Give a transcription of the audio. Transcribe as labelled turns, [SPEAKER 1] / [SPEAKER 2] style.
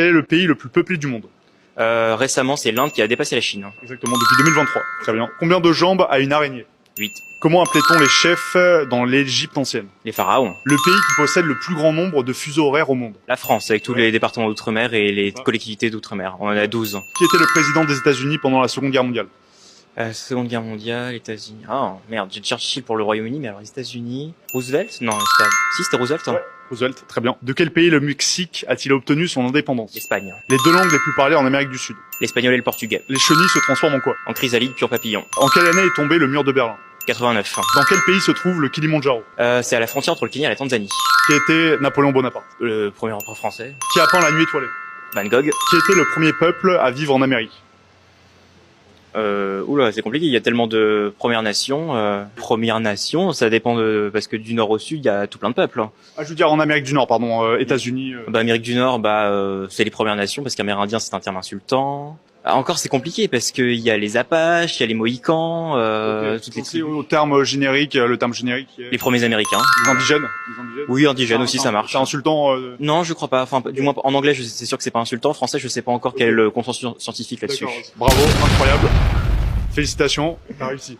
[SPEAKER 1] Quel est le pays le plus peuplé du monde?
[SPEAKER 2] Récemment, c'est l'Inde qui a dépassé la Chine.
[SPEAKER 1] Exactement, depuis 2023. Très bien. Combien de jambes a une araignée?
[SPEAKER 2] 8.
[SPEAKER 1] Comment appelait-on les chefs dans l'Égypte ancienne?
[SPEAKER 2] Les pharaons.
[SPEAKER 1] Le pays qui possède le plus grand nombre de fuseaux horaires au monde?
[SPEAKER 2] La France, avec tous les départements d'outre-mer et les collectivités d'outre-mer. On en a 12.
[SPEAKER 1] Qui était le président des États-Unis pendant la Seconde Guerre mondiale?
[SPEAKER 2] Seconde Guerre mondiale, États-Unis. Ah, merde, j'ai Churchill pour le Royaume-Uni, mais alors les États-Unis. Roosevelt? Non, c'était Roosevelt. Hein.
[SPEAKER 1] Ouais. Roosevelt, très bien. De quel pays le Mexique a-t-il obtenu son indépendance?
[SPEAKER 2] L'Espagne.
[SPEAKER 1] Les deux langues les plus parlées en Amérique du Sud.
[SPEAKER 2] L'espagnol et le portugais.
[SPEAKER 1] Les chenilles se transforment en quoi?
[SPEAKER 2] En chrysalide, pur papillon.
[SPEAKER 1] En quelle année est tombé le mur de Berlin?
[SPEAKER 2] 89.
[SPEAKER 1] Dans quel pays se trouve le Kilimandjaro?
[SPEAKER 2] C'est à la frontière entre le Kenya et la Tanzanie.
[SPEAKER 1] Qui était Napoléon Bonaparte?
[SPEAKER 2] Le premier empereur français.
[SPEAKER 1] Qui a peint la nuit étoilée?
[SPEAKER 2] Van Gogh.
[SPEAKER 1] Qui était le premier peuple à vivre en Amérique?
[SPEAKER 2] Oula, c'est compliqué, il y a tellement de Premières Nations. Premières Nations, ça dépend parce que du nord au sud, il y a tout plein de peuples. Hein.
[SPEAKER 1] Ah, je veux dire en Amérique du Nord, pardon, États-Unis.
[SPEAKER 2] Amérique du Nord, c'est les Premières Nations, parce qu'amérindien, c'est un terme insultant. Encore, c'est compliqué, parce qu'il y a les Apaches, il y a les Mohicans, toutes les tribus.
[SPEAKER 1] Au terme générique, le terme générique.
[SPEAKER 2] Les premiers Américains.
[SPEAKER 1] Les indigènes.
[SPEAKER 2] Oui, indigènes aussi, ça marche.
[SPEAKER 1] C'est insultant.
[SPEAKER 2] Non, je crois pas. Enfin, du moins en anglais, c'est sûr que c'est pas insultant. En français, je sais pas encore quel est le consensus scientifique là-dessus.
[SPEAKER 1] Bravo, incroyable. Félicitations. T'as réussi.